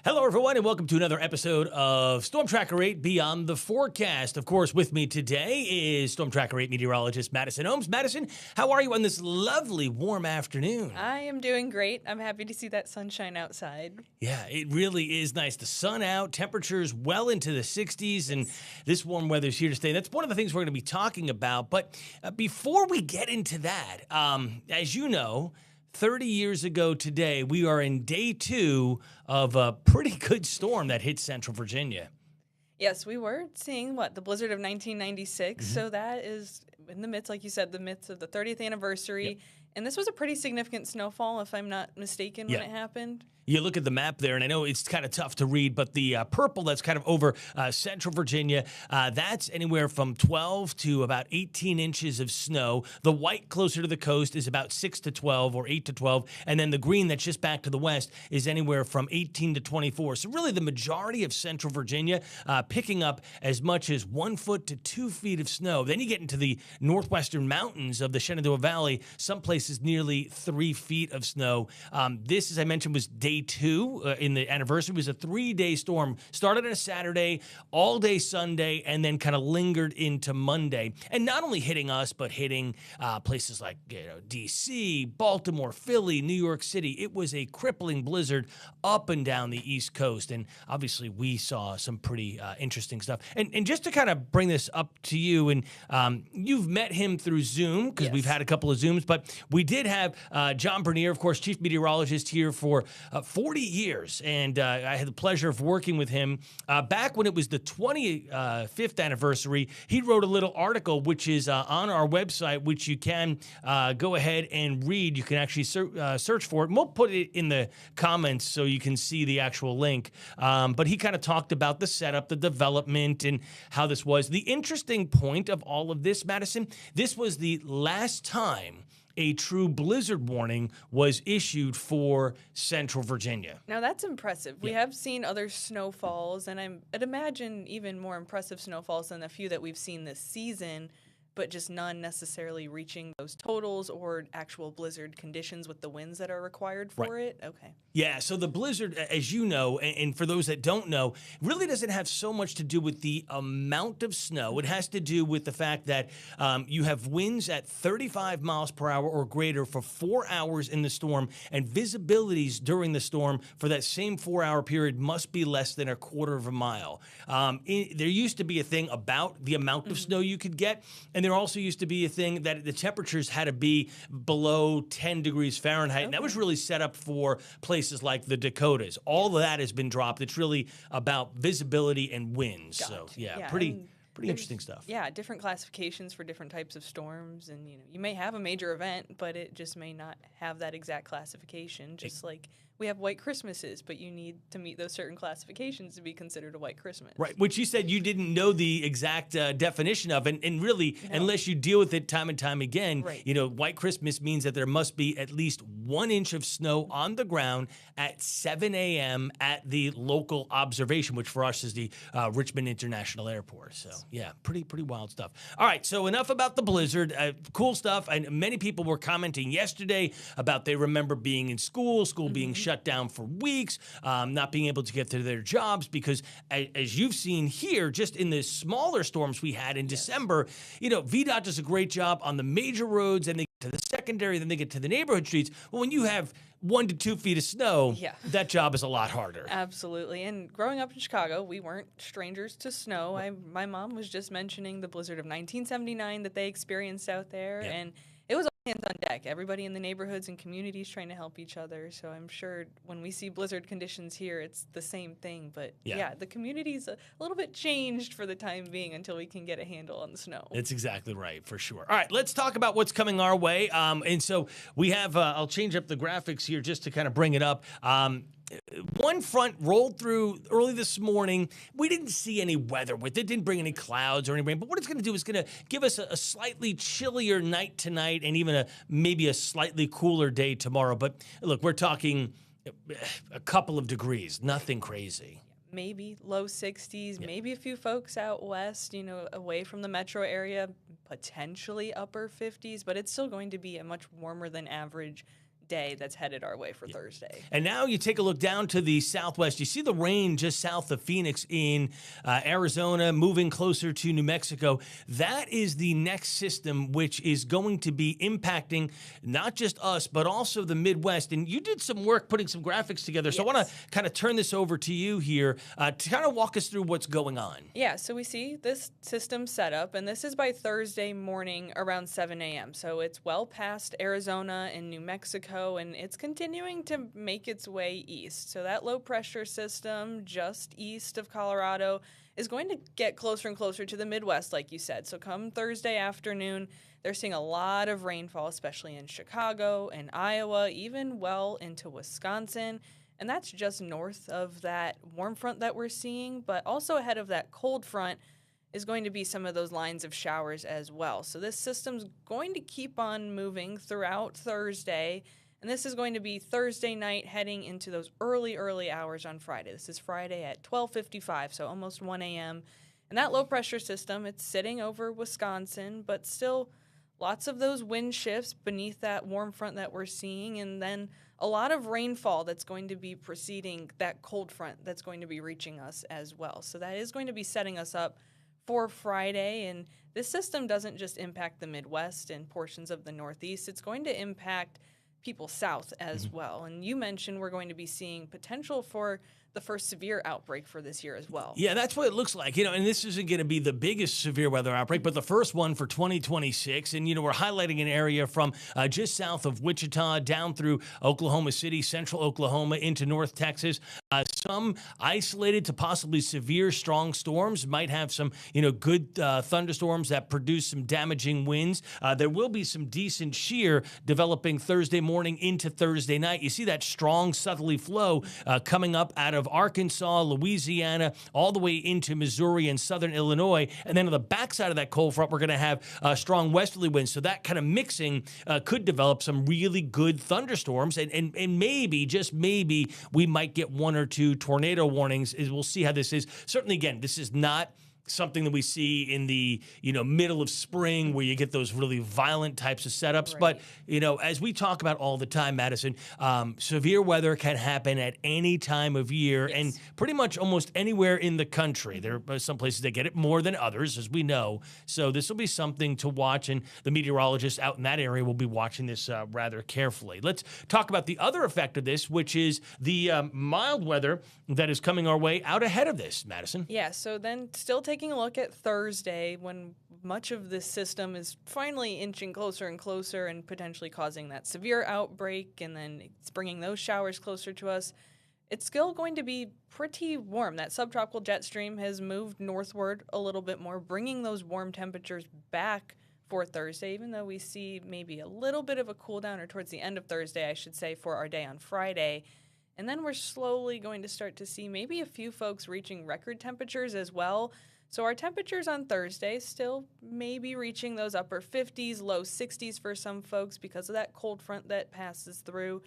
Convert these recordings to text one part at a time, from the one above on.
Hello, everyone, and welcome to another episode of StormTracker8 Beyond the Forecast. Of course, with me today is StormTracker8 meteorologist Madison Ohms. Madison, how are you on this lovely, warm afternoon? I am doing great. I'm happy to see that sunshine outside. Yeah, it really is nice. The sun out, temperatures well into the 60s, and this warm weather is here to stay. That's one of the things we're going to be talking about. But before we get into that, as you know, 30 years ago today, we are in day 2 of a pretty good storm that hit Central Virginia. Yes, we were seeing, the blizzard of 1996. So that is in the midst, like you said, the midst of the 30th anniversary. Yep. And this was a pretty significant snowfall, if I'm not mistaken, when it happened. You look at the map there, and I know it's kind of tough to read, but the purple that's kind of over Central Virginia, that's anywhere from 12 to about 18 inches of snow. The white closer to the coast is about 6 to 12 or 8 to 12, and then the green that's just back to the west is anywhere from 18 to 24. So really the majority of Central Virginia picking up as much as 1 foot to 2 feet of snow. Then you get into the northwestern mountains of the Shenandoah Valley, some places nearly 3 feet of snow. This, as I mentioned, was day 2 in the anniversary. It was a 3-day storm. Started on a Saturday, all day Sunday, and then kind of lingered into Monday. And not only hitting us, but hitting places like D.C., Baltimore, Philly, New York City. It was a crippling blizzard up and down the East Coast. And obviously, we saw some pretty interesting stuff. And just to kind of bring this up to you, and you've met him through Zoom, because we've had a couple of Zooms, but we did have John Bernier, of course, chief meteorologist here for 40 years, and I had the pleasure of working with him back when it was the 25th anniversary. He wrote a little article, which is on our website, which you can go ahead and read. You can actually search for it, and we'll put it in the comments so you can see the actual link. But he kind of talked about the setup, the development, and how this was. The interesting point of all of this, Madison, this was the last time a true blizzard warning was issued for Central Virginia. Now, that's impressive. We have seen other snowfalls, and I'd imagine even more impressive snowfalls than a few that we've seen this season, but just none necessarily reaching those totals or actual blizzard conditions with the winds that are required for it. Okay. Yeah, so the blizzard, as you know, and for those that don't know, really doesn't have so much to do with the amount of snow. It has to do with the fact that you have winds at 35 miles per hour or greater for 4 hours in the storm, and visibilities during the storm for that same 4-hour period must be less than a quarter of a mile. There used to be a thing about the amount of snow you could get, and there also used to be a thing that the temperatures had to be below 10 degrees Fahrenheit, and that was really set up for places like the Dakotas. All of that has been dropped. It's really about visibility and winds. So, pretty interesting stuff. Yeah, different classifications for different types of storms, and you may have a major event, but it just may not have that exact classification, just like we have white Christmases, but you need to meet those certain classifications to be considered a white Christmas. Right, which you said you didn't know the exact definition of, and really, unless you deal with it time and time again, white Christmas means that there must be at least 1 inch of snow on the ground at 7 a.m. at the local observation, which for us is the Richmond International Airport. So, yeah, pretty wild stuff. All right, so enough about the blizzard. Cool stuff. And many people were commenting yesterday about they remember being in school being shut down for weeks, not being able to get to their jobs because, as you've seen here, just in the smaller storms we had in December, VDOT does a great job on the major roads, and they get to the secondary, then they get to the neighborhood streets. Well, when you have 1 to 2 feet of snow, that job is a lot harder. Absolutely. And growing up in Chicago, we weren't strangers to snow. My mom was just mentioning the blizzard of 1979 that they experienced out there, and it was all hands on deck. Everybody in the neighborhoods and communities trying to help each other. So I'm sure when we see blizzard conditions here, it's the same thing. But the community's a little bit changed for the time being until we can get a handle on the snow. That's exactly right, for sure. All right, let's talk about what's coming our way. And so we have, I'll change up the graphics here just to kind of bring it up. One front rolled through early this morning. We didn't see any weather with it. Didn't bring any clouds or any rain. But what it's going to do is going to give us a slightly chillier night tonight and even maybe a slightly cooler day tomorrow. But look, we're talking a couple of degrees, nothing crazy. Maybe low 60s, maybe a few folks out west, away from the metro area, potentially upper 50s, but it's still going to be a much warmer than average day that's headed our way for Thursday. And now you take a look down to the southwest. You see the rain just south of Phoenix in Arizona, moving closer to New Mexico. That is the next system, which is going to be impacting not just us, but also the Midwest. And you did some work putting some graphics together. So I want to kind of turn this over to you here to kind of walk us through what's going on. Yeah, so we see this system set up, and this is by Thursday morning around 7 a.m. So it's well past Arizona and New Mexico, and it's continuing to make its way east. So that low pressure system just east of Colorado is going to get closer and closer to the Midwest, like you said. So come Thursday afternoon, they're seeing a lot of rainfall, especially in Chicago and Iowa, even well into Wisconsin. And that's just north of that warm front that we're seeing, but also ahead of that cold front is going to be some of those lines of showers as well. So this system's going to keep on moving throughout Thursday, and this is going to be Thursday night heading into those early hours on Friday. This is Friday at 12:55, so almost 1 a.m. And that low-pressure system, it's sitting over Wisconsin, but still lots of those wind shifts beneath that warm front that we're seeing, and then a lot of rainfall that's going to be preceding that cold front that's going to be reaching us as well. So that is going to be setting us up for Friday, and this system doesn't just impact the Midwest and portions of the Northeast. It's going to impact people south as well. And you mentioned we're going to be seeing potential for the first severe outbreak for this year as well. Yeah, that's what it looks like. And this isn't going to be the biggest severe weather outbreak, but the first one for 2026. And, we're highlighting an area from just south of Wichita down through Oklahoma City, central Oklahoma into North Texas. Some isolated to possibly severe strong storms might have some, good thunderstorms that produce some damaging winds. There will be some decent shear developing Thursday morning into Thursday night. You see that strong southerly flow coming up out of Arkansas, Louisiana, all the way into Missouri and southern Illinois. And then on the backside of that cold front, we're going to have strong westerly winds. So that kind of mixing could develop some really good thunderstorms. And maybe, just maybe, we might get one or two tornado warnings. We'll see how this is. Certainly, again, this is not something that we see in the middle of spring where you get those really violent types of setups. Right. But as we talk about all the time, Madison, severe weather can happen at any time of year and pretty much almost anywhere in the country. There are some places that get it more than others, as we know. So this will be something to watch, and the meteorologists out in that area will be watching this rather carefully. Let's talk about the other effect of this, which is the mild weather that is coming our way out ahead of this, Madison. Yeah, so then still taking a look at Thursday, when much of this system is finally inching closer and closer and potentially causing that severe outbreak, and then it's bringing those showers closer to us, it's still going to be pretty warm. That subtropical jet stream has moved northward a little bit more, bringing those warm temperatures back for Thursday, even though we see maybe a little bit of a cool down, or towards the end of Thursday, I should say, for our day on Friday. And then we're slowly going to start to see maybe a few folks reaching record temperatures as well. So our temperatures on Thursday still maybe reaching those upper 50s, low 60s for some folks because of that cold front that passes through.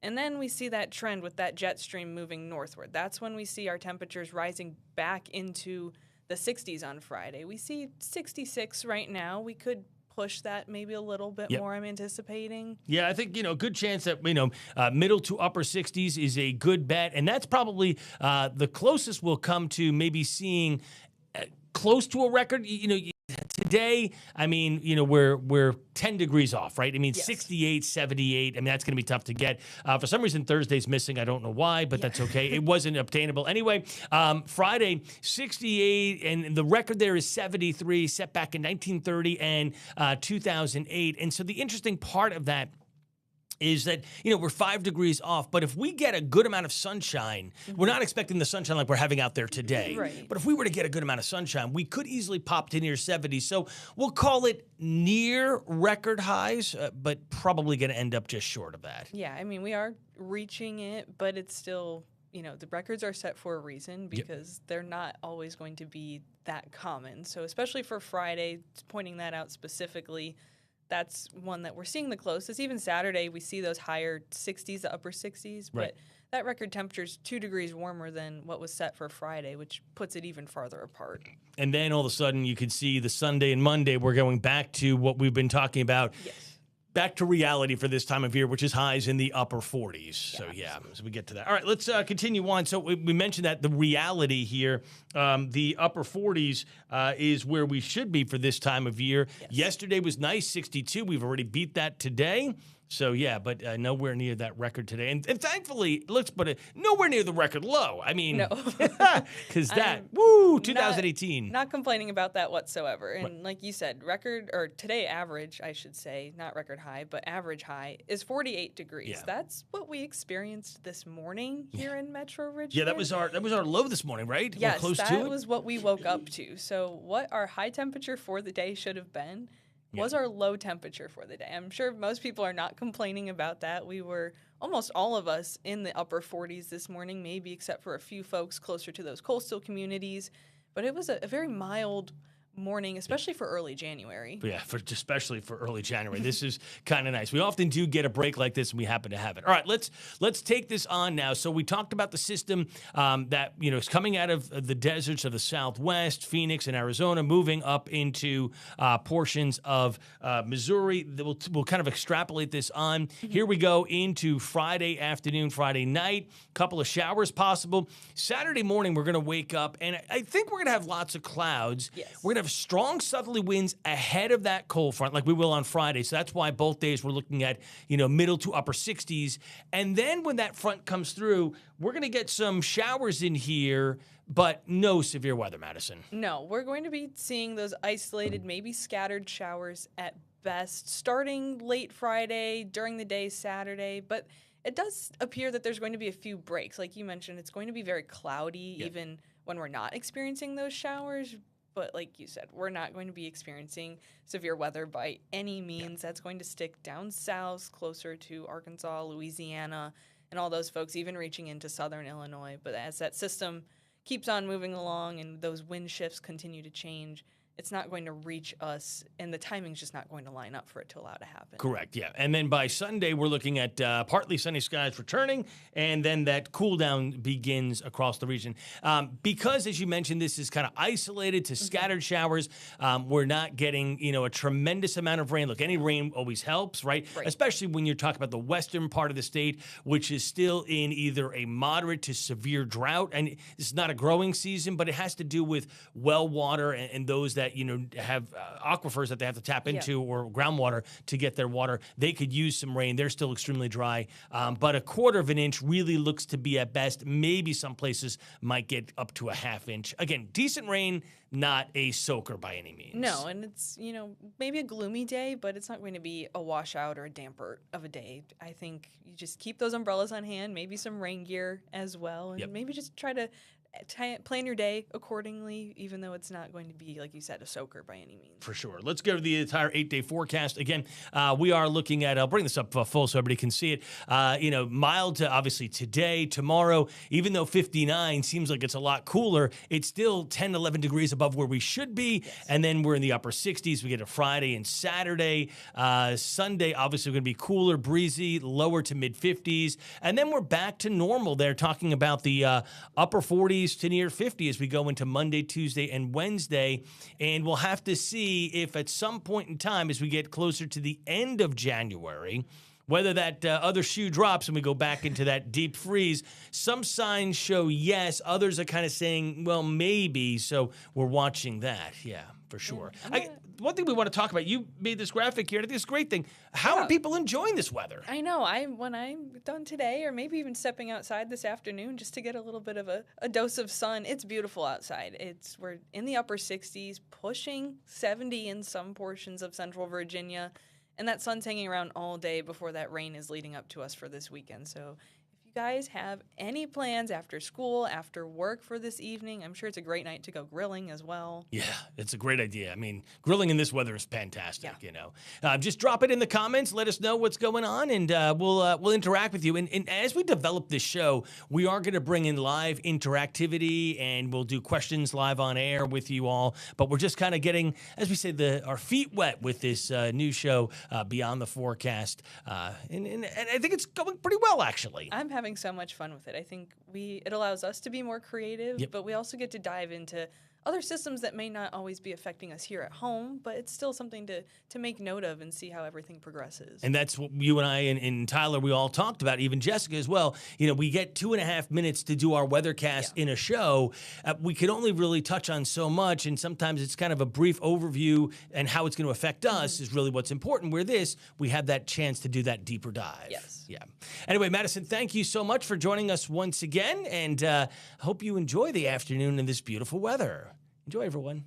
And then we see that trend with that jet stream moving northward. That's when we see our temperatures rising back into the 60s on Friday. We see 66 right now. We could push that maybe a little bit more, I'm anticipating. Yeah, I think, good chance that, middle to upper 60s is a good bet. And that's probably the closest we'll come to maybe seeing close to a record. Today, we're 10 degrees off, right? 68, 78. That's going to be tough to get. For some reason, Thursday's missing. I don't know why, but that's okay. It wasn't obtainable. Anyway, Friday, 68, and the record there is 73, set back in 1930 and 2008. And so the interesting part of that is that, we're 5 degrees off, but if we get a good amount of sunshine, we're not expecting the sunshine like we're having out there today. Right. But if we were to get a good amount of sunshine, we could easily pop to near 70. So we'll call it near record highs, but probably going to end up just short of that. Yeah, we are reaching it, but it's still, the records are set for a reason because they're not always going to be that common. So especially for Friday, pointing that out specifically, that's one that we're seeing the closest. Even Saturday, we see those higher 60s, the upper 60s. Right. But that record temperature is 2 degrees warmer than what was set for Friday, which puts it even farther apart. And then all of a sudden, you could see the Sunday and Monday, we're going back to what we've been talking about. Yes. back to reality for this time of year, which is highs in the upper 40s. So, yeah, as we get to that. All right, let's continue on. So we mentioned that the reality here, the upper 40s is where we should be for this time of year. Yes. Yesterday was nice, 62. We've already beat that today. So, yeah, but nowhere near that record today. And thankfully, let's put it nowhere near the record low. I mean, no. Because that, 2018. Not complaining about that whatsoever. And like you said, today average, I should say, not record high, but average high is 48 degrees. Yeah. That's what we experienced this morning here in Metro Richmond. Yeah, that was our low this morning, right? Yes, that was what we woke up to. So what our high temperature for the day should have been was our low temperature for the day. I'm sure most people are not complaining about that. We were almost all of us in the upper 40s this morning, maybe except for a few folks closer to those coastal communities. But it was a very mild morning, especially for early January. Yeah, especially for early January. This is kind of nice. We often do get a break like this, and we happen to have it. All right, let's take this on now. So we talked about the system that is coming out of the deserts of the Southwest, Phoenix and Arizona, moving up into portions of Missouri. We'll kind of extrapolate this on. Here we go into Friday afternoon, Friday night. Couple of showers possible. Saturday morning, we're going to wake up, and I think we're going to have lots of clouds. Yes. We're going to have strong southerly winds ahead of that cold front like we will on Friday. So that's why both days we're looking at, middle to upper 60s. And then when that front comes through, we're going to get some showers in here, but no severe weather, Madison. No, we're going to be seeing those isolated, maybe scattered showers at best, starting late Friday, during the day Saturday. But it does appear that there's going to be a few breaks. Like you mentioned, it's going to be very cloudy even when we're not experiencing those showers. But like you said, we're not going to be experiencing severe weather by any means. That's going to stick down south, closer to Arkansas, Louisiana, and all those folks, even reaching into southern Illinois. But as that system keeps on moving along and those wind shifts continue to change, it's not going to reach us, and the timing's just not going to line up for it to allow to happen. Correct, yeah. And then by Sunday, we're looking at partly sunny skies returning, and then that cool down begins across the region. Because, as you mentioned, this is kind of isolated to scattered showers, we're not getting, a tremendous amount of rain. Look, any rain always helps, right? Especially when you're talking about the western part of the state, which is still in either a moderate to severe drought. And it's not a growing season, but it has to do with well water and those that have aquifers that they have to tap into or groundwater to get their water. They could use some rain. They're still extremely dry. But a quarter of an inch really looks to be at best. Maybe some places might get up to a half inch. Again, decent rain, not a soaker by any means. No, and it's, maybe a gloomy day, but it's not going to be a washout or a damper of a day. I think you just keep those umbrellas on hand, maybe some rain gear as well, and maybe just try to plan your day accordingly, even though it's not going to be, like you said, a soaker by any means. For sure. Let's go to the entire 8-day forecast. Again, we are looking at, I'll bring this up full so everybody can see it, mild to obviously today, tomorrow, even though 59 seems like it's a lot cooler, it's still 10, 11 degrees above where we should be. Yes. And then we're in the upper 60s. We get a Friday and Saturday. Sunday, obviously, going to be cooler, breezy, lower to mid 50s. And then we're back to normal there, talking about the upper 40s to near 50 as we go into Monday, Tuesday, and Wednesday. And we'll have to see if at some point in time, as we get closer to the end of January, whether that other shoe drops and we go back into that deep freeze. Some signs show yes. Others are kind of saying, well, maybe. So we're watching that. Yeah, for sure. One thing we want to talk about, you made this graphic here. I think it's a great thing. How are people enjoying this weather? I know. When I'm done today, or maybe even stepping outside this afternoon just to get a little bit of a dose of sun, it's beautiful outside. We're in the upper 60s, pushing 70 in some portions of central Virginia. And that sun's hanging around all day before that rain is leading up to us for this weekend. So if you guys have any plans after school, after work for this evening, I'm sure it's a great night to go grilling as well. Yeah, it's a great idea. I mean, grilling in this weather is fantastic, Just drop it in the comments. Let us know what's going on, and we'll interact with you. And as we develop this show, we are going to bring in live interactivity, and we'll do questions live on air with you all. But we're just kind of getting, as we say, our feet wet with this new show, Beyond the Forecast. And I think it's going pretty well, actually. I'm having so much fun with it. I think it allows us to be more creative, but we also get to dive into other systems that may not always be affecting us here at home, but it's still something to make note of and see how everything progresses. And that's what you and I and Tyler, we all talked about, even Jessica as well. You know, we get 2.5 minutes to do our weathercast in a show. We could only really touch on so much, and sometimes it's kind of a brief overview, and how it's going to affect us is really what's important. Where this, we have that chance to do that deeper dive. Yes. Yeah. Anyway, Madison, thank you so much for joining us once again, and hope you enjoy the afternoon in this beautiful weather. Enjoy, everyone.